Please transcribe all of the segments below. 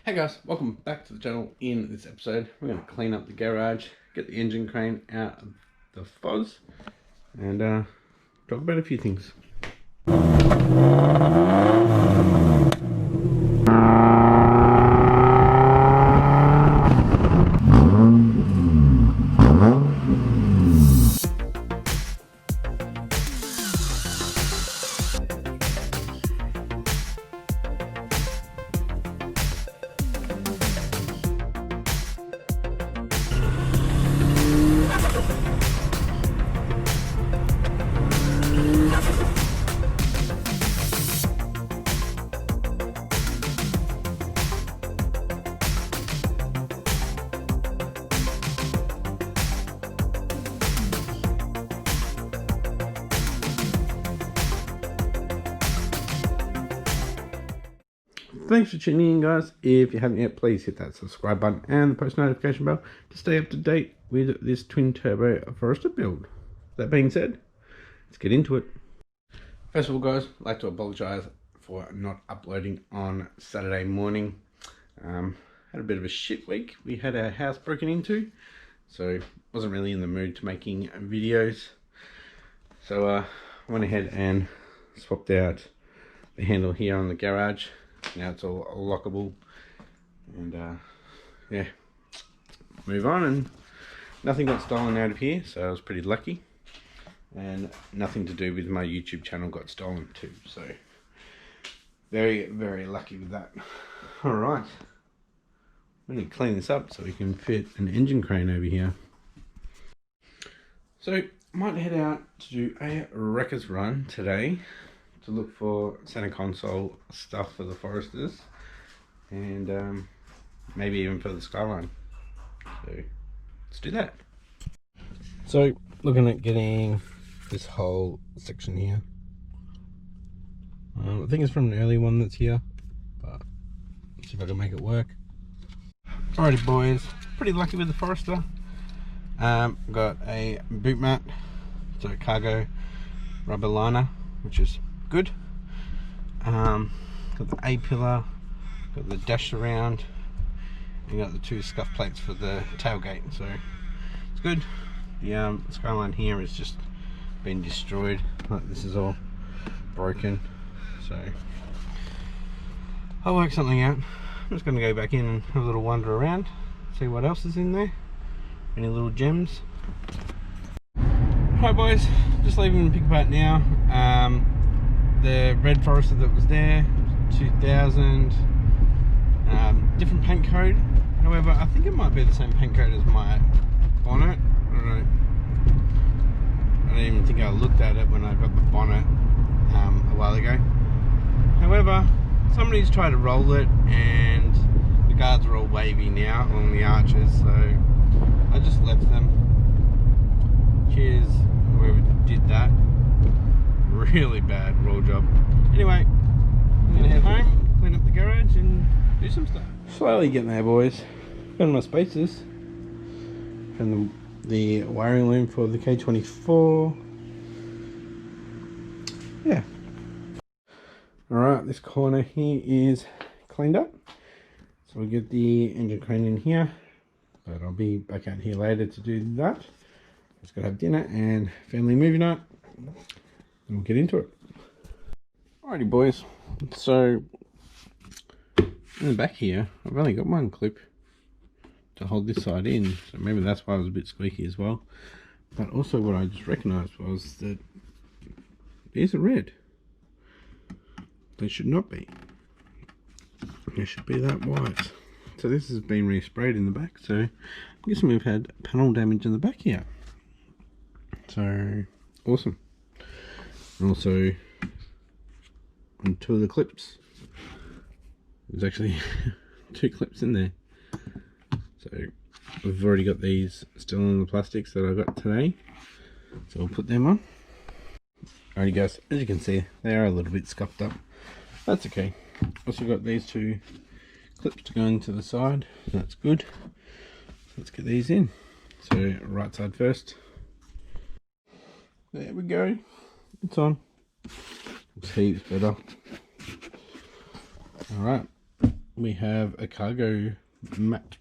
Hey guys, welcome back to the channel. In this episode, we're going to clean up the garage, get the engine crane out of the fuzz, and talk about a few things. Thanks for tuning in, guys. If you haven't yet, please hit that subscribe button and the post notification bell to stay up to date with this twin turbo Forester build. That being said, let's get into it. First of all, guys, I'd like to apologise for not uploading on Saturday morning. Had a bit of a shit week. We had our house broken into, so wasn't really in the mood to making videos. So I went ahead and swapped out the handle here on the garage. Now it's all lockable, and yeah, move on. And nothing got stolen out of here, so I was pretty lucky, and nothing to do with my YouTube channel got stolen too, so very lucky with that. All right, we need to clean this up so we can fit an engine crane over here. So I might head out to do a wreckers run today to look for center console stuff for the Foresters, and maybe even for the Skyline. So let's do that. So looking at getting this whole section here. I think it's from an early one that's here, but let's see if I can make it work. Alrighty boys, pretty lucky with the Forester. Got a boot mat, so cargo rubber liner, which is good. Got the A-pillar, got the dash around, and got the two scuff plates for the tailgate, so it's good. The Skyline here has just been destroyed. Like, this is all broken, so I'll work something out. I'm just going to go back in and have a little wander around, see what else is in there, any little gems. Hi boys, just leaving the pick apart now. The red Forester that was there, 2000, different paint code. However, I think it might be the same paint code as my bonnet. I don't know. I don't even think I looked at it when I got the bonnet a while ago. However, somebody's tried to roll it and the guards are all wavy now along the arches, so I just left them. Cheers, whoever did that. Really bad roll job. Anyway, I'm gonna head home, clean up the garage and do some stuff. Slowly getting there, boys. Found my spacers. Found the wiring loom for the K24. Yeah. Alright, this corner here is cleaned up. So we'll get the engine crane in here. But I'll be back out here later to do that. Just gotta have dinner and family movie night. And we'll get into it. Alrighty boys, so in the back here I've only got one clip to hold this side in, so maybe that's why it was a bit squeaky as well. But also what I just recognised was that these are red. They should not be. They should be that white. So this has been resprayed in the back, so I'm guessing we've had panel damage in the back here. So awesome. And also on two of the clips, there's actually two clips in there. So we've already got these still on the plastics that I got today, so I'll put them on. Alrighty guys, as you can see they are a little bit scuffed up. That's okay. Also got these two clips to go into the side, that's good. So let's get these in. So right side first. There we go. It's on. Looks heaps better. Alright. we have a cargo mat.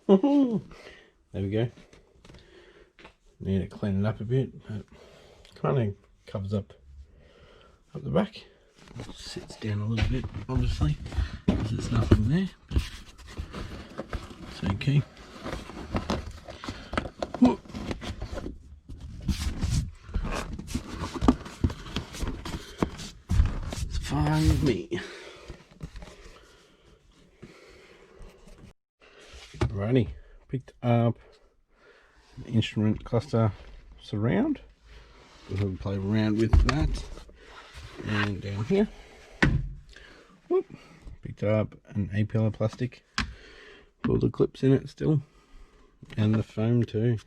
There we go. Need to clean it up a bit, but kind of covers up the back. It sits down a little bit, obviously, because there's nothing there, but it's okay. Whoa. It's fine with me. Alrighty, picked up an instrument cluster surround. We'll play around with that. And down here, whoop, picked up an A-pillar plastic. All the clips in it still, and the foam too.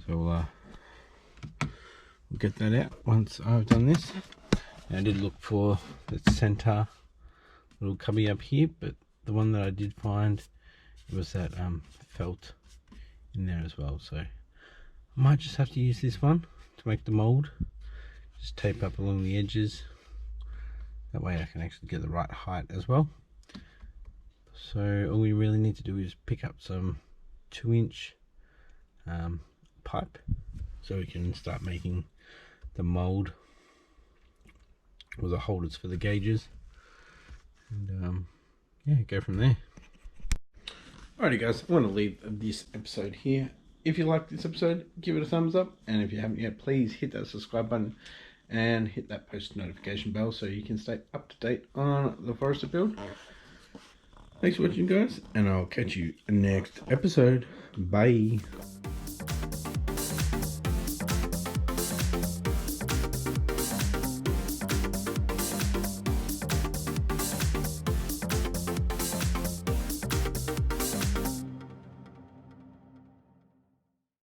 So we'll get that out once I've done this. Now, I did look for the center little cubby up here, but the one that I did find, it was that felt in there as well. So I might just have to use this one to make the mold. Just tape up along the edges. That way I can actually get the right height as well. So all we really need to do is pick up some 2-inch pipe so we can start making the mold or the holders for the gauges, and yeah, go from there. Alrighty guys, I want to leave this episode here. If you liked this episode, give it a thumbs up, and if you haven't yet, please hit that subscribe button and hit that post notification bell so you can stay up to date on the Forester build. Thanks for watching guys, and I'll catch you next episode. Bye.